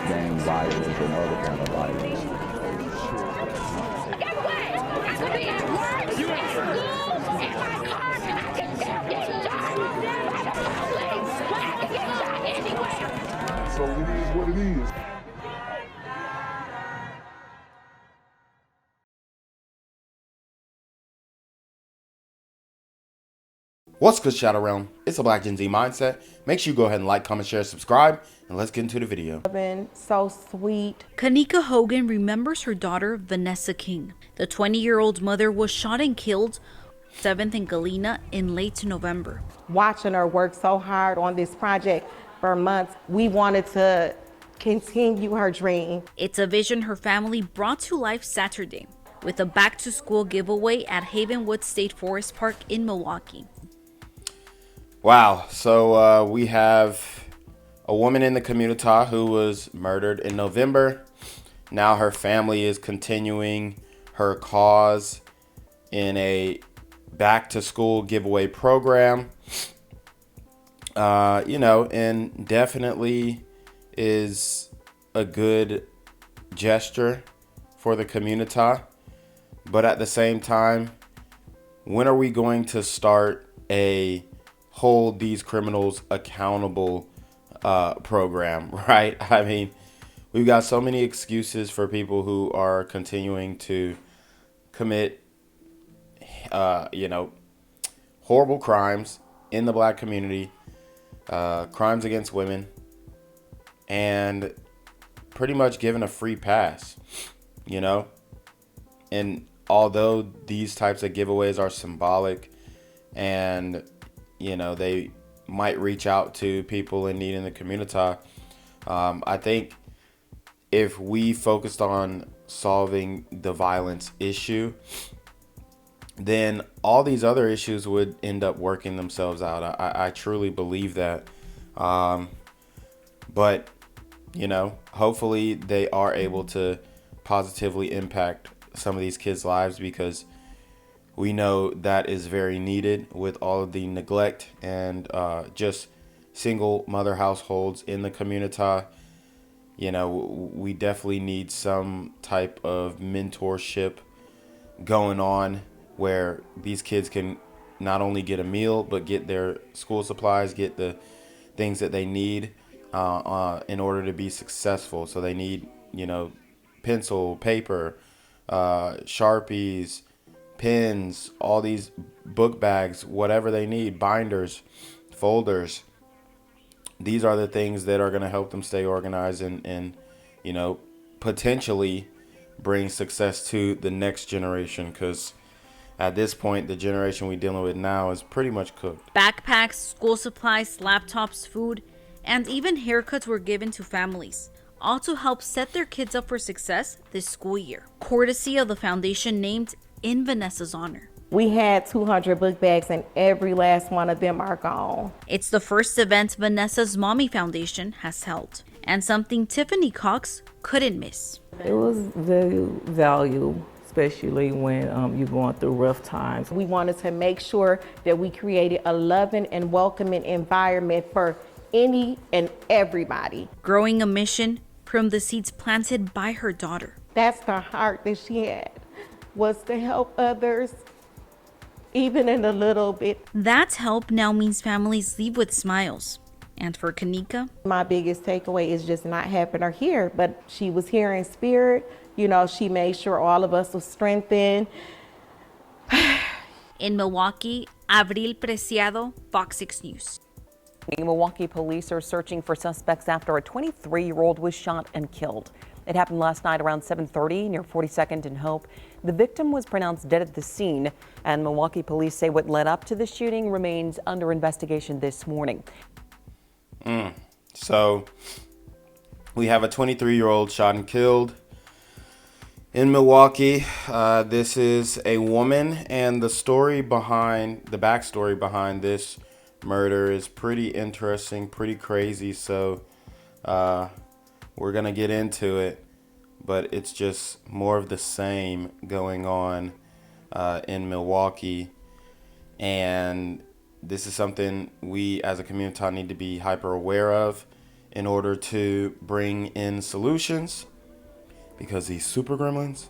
gang violence and other kind of violence. Get away! I could be at work, at school, in my car, and I can still get shot by the police. But I can get shot anywhere. So it is what it is. What's good, Shadow Realm? It's a Black Gen Z Mindset. Make sure you go ahead and like, comment, share, subscribe, and let's get into the video. So sweet. Kanika Hogan remembers her daughter, Vanessa King. The 20-year-old mother was shot and killed 7th and Galena in late November. Watching her work so hard on this project for months, we wanted to continue her dream. It's a vision her family brought to life Saturday with a back-to-school giveaway at Havenwood State Forest Park in Milwaukee. Wow, so we have a woman in the community who was murdered in November. Now her family is continuing her cause in a back-to-school giveaway program. And definitely is a good gesture for the community. But at the same time, when are we going to start a hold these criminals accountable program, right? I mean, we've got so many excuses for people who are continuing to commit, horrible crimes in the Black community, crimes against women, and pretty much given a free pass, And although these types of giveaways are symbolic and they might reach out to people in need in the community, I think if we focused on solving the violence issue, then all these other issues would end up working themselves out. I truly believe that. But, hopefully they are able to positively impact some of these kids' lives, because we know that is very needed with all of the neglect and just single mother households in the community. We definitely need some type of mentorship going on where these kids can not only get a meal, but get their school supplies, get the things that they need in order to be successful. So they need, pencil, paper, Sharpies, pens, all these book bags, whatever they need, binders, folders. These are the things that are going to help them stay organized and potentially bring success to the next generation, because at this point, the generation we're dealing with now is pretty much cooked. Backpacks, school supplies, laptops, food, and even haircuts were given to families, all to help set their kids up for success this school year, courtesy of the foundation named in Vanessa's honor. We had 200 book bags and every last one of them are gone. It's the first event Vanessa's Mommy Foundation has held, and something Tiffany Cox couldn't miss. It was very valuable, especially when you're going through rough times. We wanted to make sure that we created a loving and welcoming environment for any and everybody. Growing a mission from the seeds planted by her daughter. That's the heart that she had, was to help others, even in a little bit. That help now means families leave with smiles. And for Kanika, my biggest takeaway is just not having her here, but she was here in spirit. She made sure all of us were strengthened. In Milwaukee, Abril Preciado, Fox 6 News. Milwaukee police are searching for suspects after a 23-year-old was shot and killed. It happened last night around 7:30 near 42nd and Hope. The victim was pronounced dead at the scene, and Milwaukee police say what led up to the shooting remains under investigation this morning. So we have a 23-year-old shot and killed in Milwaukee. This is a woman, and the backstory behind this murder is pretty interesting, pretty crazy. So we're gonna get into it, but it's just more of the same going on in Milwaukee, and this is something we as a community need to be hyper aware of in order to bring in solutions, because these super gremlins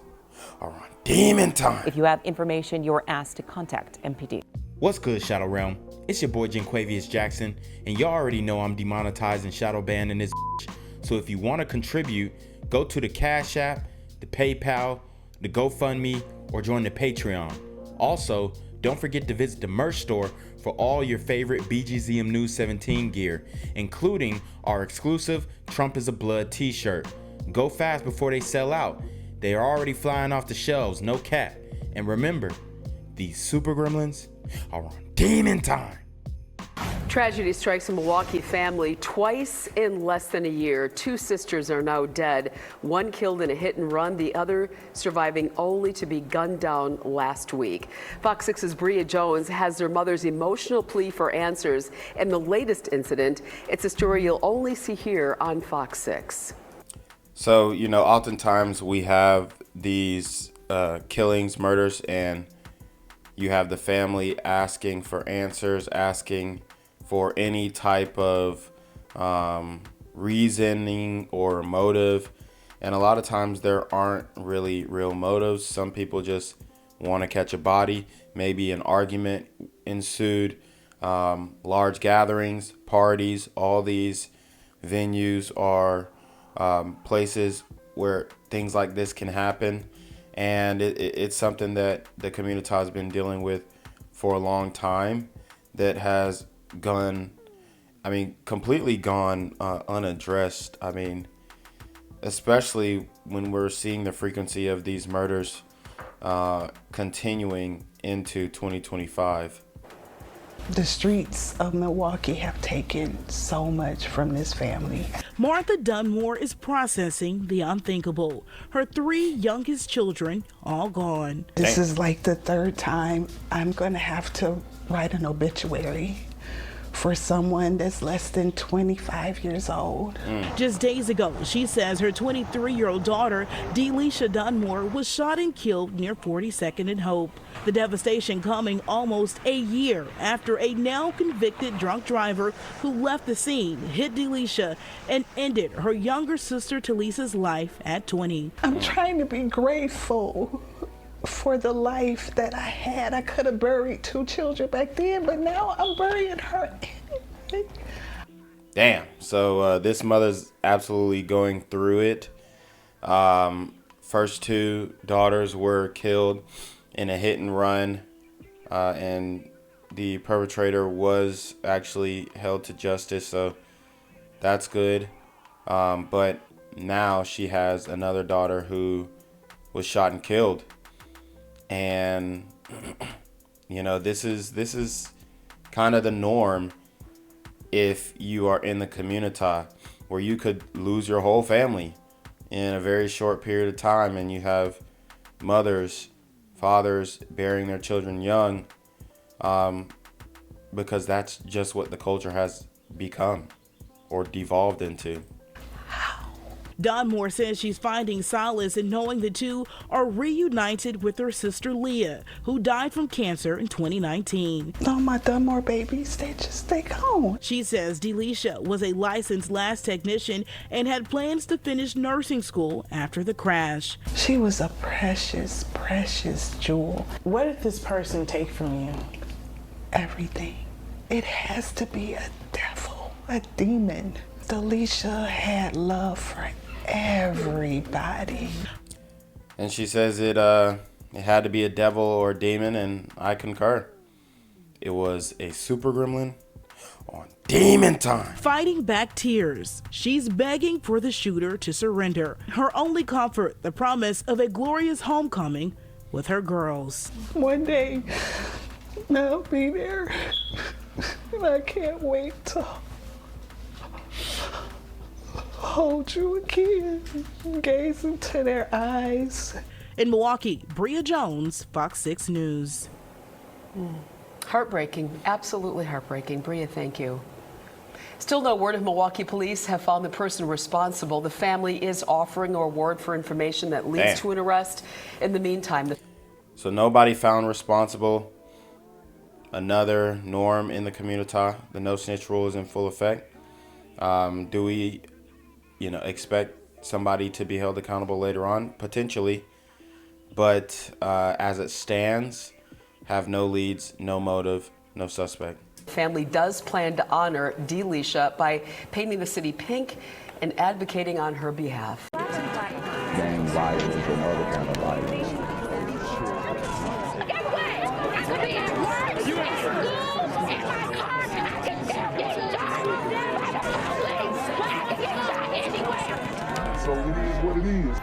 are on demon time. If you have information, you're asked to contact MPD. What's good, Shadow Realm? It's your boy Jenquavius Jackson, and y'all already know I'm demonetized and shadow banned in this bitch. So if you want to contribute, go to the Cash App, the PayPal, the GoFundMe, or join the Patreon. Also, don't forget to visit the merch store for all your favorite BGZM News 17 gear, including our exclusive Trump is a Blood t-shirt. Go fast before they sell out. They are already flying off the shelves, no cap. And remember, these super gremlins are on demon time. Tragedy strikes a Milwaukee family twice in less than a year. Two sisters are now dead, one killed in a hit and run, the other surviving only to be gunned down last week. Fox 6's Bria Jones has their mother's emotional plea for answers in the latest incident. It's a story you'll only see here on Fox 6. So, oftentimes we have these killings, murders, and you have the family asking for answers, asking for any type of reasoning or motive. And a lot of times there aren't really real motives. Some people just want to catch a body. Maybe an argument ensued, large gatherings, parties. All these venues are places where things like this can happen. And it's something that the community has been dealing with for a long time, that has completely gone unaddressed. Especially when we're seeing the frequency of these murders continuing into 2025. The streets of Milwaukee have taken so much from this family. Martha Dunmore is processing the unthinkable. Her 3 youngest children all gone. This is like the 3rd time I'm going to have to write an obituary for someone that's less than 25 years old. Just days ago, she says her 23-year-old daughter, Lisha Dunmore, was shot and killed near 42nd and Hope. The devastation coming almost a year after a now convicted drunk driver who left the scene hit Lisha and ended her younger sister Talisa's life at 20. I'm trying to be grateful for the life that I had. I could have buried 2 children back then, but now I'm burying her. Damn. So this mother's absolutely going through it. First 2 daughters were killed in a hit and run, and the perpetrator was actually held to justice, so that's good. But now she has another daughter who was shot and killed. And this is kind of the norm if you are in the community, where you could lose your whole family in a very short period of time, and you have mothers, fathers burying their children young, because that's just what the culture has become or devolved into. Dunmore says she's finding solace in knowing the 2 are reunited with her sister Leah, who died from cancer in 2019. No, my Dunmore babies, they gone. She says Lisha was a licensed lash technician and had plans to finish nursing school after the crash. She was a precious, precious jewel. What did this person take from you? Everything. It has to be a devil, a demon. Lisha had love for everybody. And she says it had to be a devil or a demon, and I concur. It was a super gremlin on demon time. Fighting back tears, she's begging for the shooter to surrender. Her only comfort, the promise of a glorious homecoming with her girls. One day, I'll be there, and I can't wait to hold you again, gaze into their eyes. In Milwaukee, Bria Jones, Fox 6 News. Heartbreaking, absolutely heartbreaking. Bria, thank you. Still no word if Milwaukee police have found the person responsible. The family is offering a reward for information that leads to an arrest. In the meantime, so nobody found responsible. Another norm in the community. The no snitch rule is in full effect. Do we, expect somebody to be held accountable later on? Potentially. But as it stands, have no leads, no motive, no suspect. Family does plan to honor Lisha by painting the city pink and advocating on her behalf. Gang violence and other kind of violence. Guess what? I could be at work, at school, in my car, and I can still get shot by the police. But I can get shot anywhere. So it is what it is.